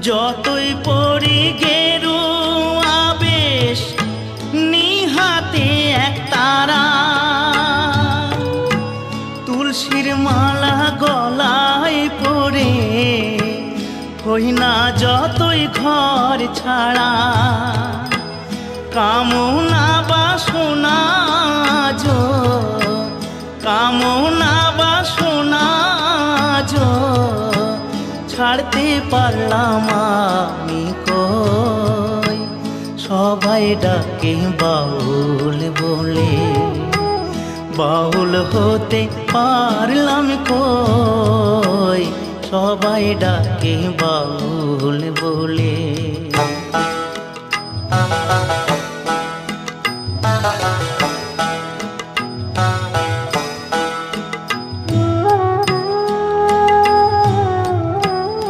যতই পড়ি গেরুয়া বেশ নিহাতে এক তারা, তুলসীর মালা গলায় পরে হই না যতই ঘর ছাড়া। কামনা বাসনা কামনা বাসনা ছাড়তে পারলাম আমি কই, সবাই ডাকে বাউল বলে, বাউল হতে পারলাম কই, সবাই ডাকে বাউল বলে।